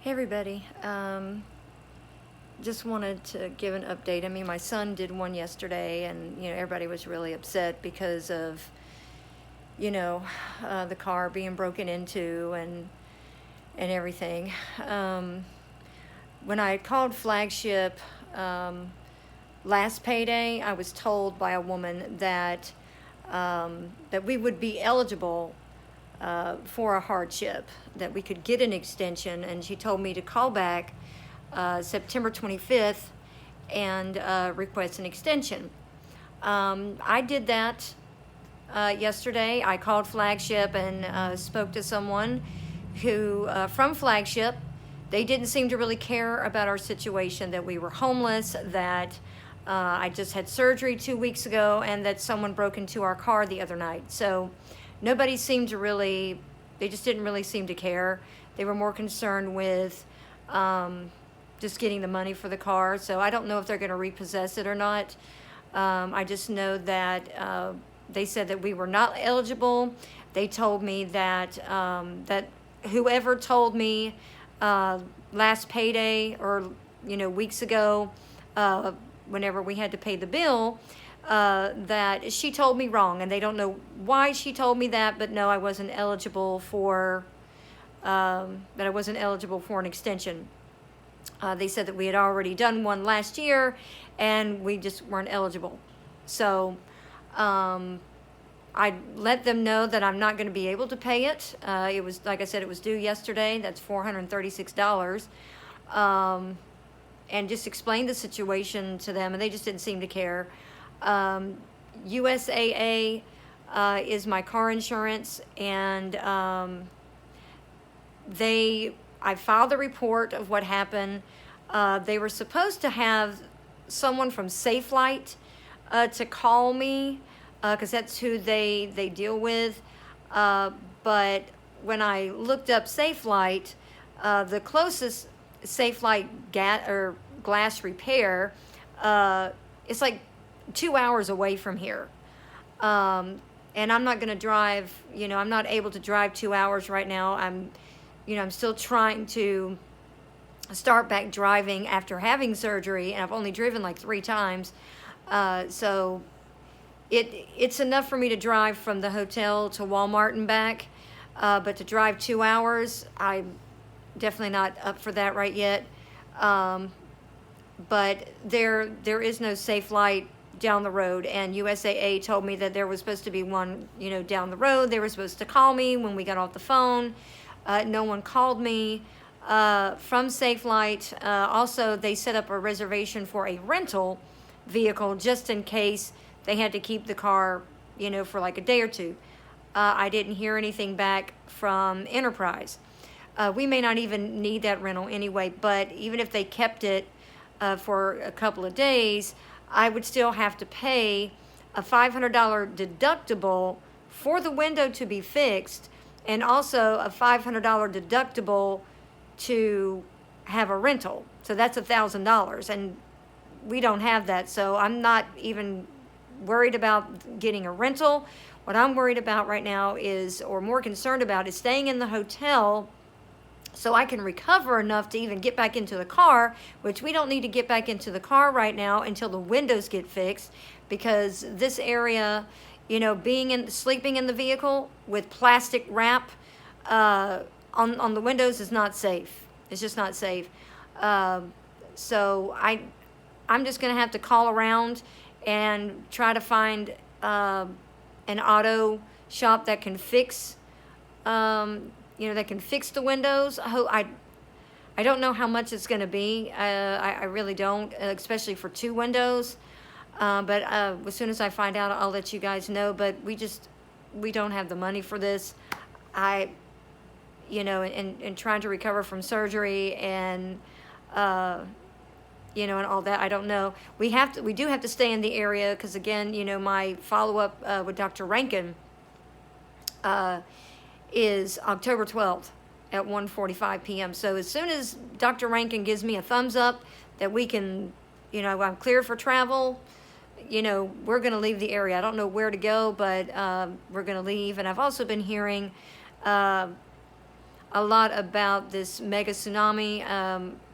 Hey everybody, just wanted to give an update. I mean, my son did one yesterday, and everybody was really upset because of the car being broken into and everything. When I called Flagship last payday, I was told by a woman that that we would be eligible for a hardship, that we could get an extension, and she told me to call back September 25th and request an extension. I did that yesterday. I called Flagship and spoke to someone who, from Flagship, they didn't seem to really care about our situation, that we were homeless, that I just had surgery 2 weeks ago, and that someone broke into our car the other night. So nobody seemed to really, they just didn't really seem to care. They were more concerned with just getting the money for the car. So I don't know if they're going to repossess it or not. I just know that they said that we were not eligible. They told me that that whoever told me last payday or weeks ago, whenever we had to pay the bill, that she told me wrong, and they don't know why she told me that, but no, I wasn't eligible for that I wasn't eligible for an extension. They said that we had already done one last year and we just weren't eligible. So I let them know that I'm not going to be able to pay it. It was, like I said, it was due yesterday. That's $436. And just explained the situation to them, and they just didn't seem to care. USAA is my car insurance, and I filed the report of what happened. They were supposed to have someone from Safelight to call me, because that's who they deal with. But when I looked up Safelight, the closest Safelight glass repair, it's like 2 hours away from here. And I'm not going to drive, I'm not able to drive 2 hours right now. I'm still trying to start back driving after having surgery, and I've only driven like 3 times. So it's enough for me to drive from the hotel to Walmart and back. But to drive 2 hours, I'm definitely not up for that right yet. But there is no Safelight down the road, and USAA told me that there was supposed to be one, down the road. They were supposed to call me when we got off the phone. No one called me from Safelight. Also, they set up a reservation for a rental vehicle just in case they had to keep the car, for like a day or two. I didn't hear anything back from Enterprise. We may not even need that rental anyway, but even if they kept it for a couple of days, I would still have to pay a $500 deductible for the window to be fixed, and also a $500 deductible to have a rental. So that's $1,000, and we don't have that. So I'm not even worried about getting a rental. What I'm worried about right now is, or more concerned about, is staying in the hotel so I can recover enough to even get back into the car, which we don't need to get back into the car right now until the windows get fixed, because this area, sleeping in the vehicle with plastic wrap on the windows is not safe. It's just not safe. So I'm just going to have to call around and try to find an auto shop that can fix that can fix the windows. I don't know how much it's going to be. I really don't, especially for 2 windows. But as soon as I find out, I'll let you guys know. But we don't have the money for this. And trying to recover from surgery and and all that, I don't know. We do have to stay in the area, because again, my follow-up with Dr. Rankin is October 12th at 1:45 p.m. So as soon as Dr. Rankin gives me a thumbs up that we can, I'm clear for travel, we're going to leave the area. I don't know where to go, but we're going to leave. And I've also been hearing a lot about this mega tsunami.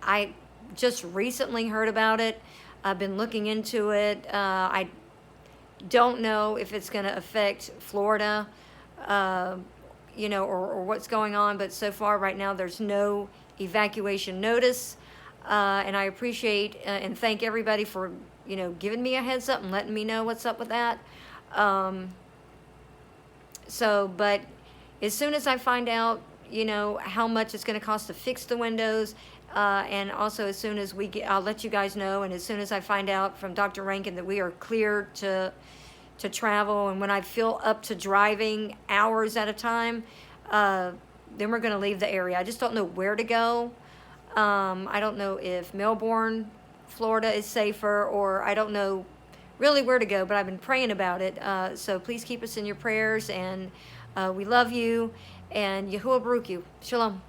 I just recently heard about it. I've been looking into it. I don't know if it's going to affect Florida, or what's going on, but so far right now there's no evacuation notice. And I appreciate and thank everybody for, giving me a heads up and letting me know what's up with that. But as soon as I find out, how much it's going to cost to fix the windows, and also as soon as I'll let you guys know. And as soon as I find out from Dr. Rankin that we are cleared to travel, and when I feel up to driving hours at a time, then we're going to leave the area. I just don't know where to go. I don't know if Melbourne, Florida is safer, or I don't know really where to go, but I've been praying about it. So please keep us in your prayers, and we love you, and Yahuwah Baruch you. Shalom.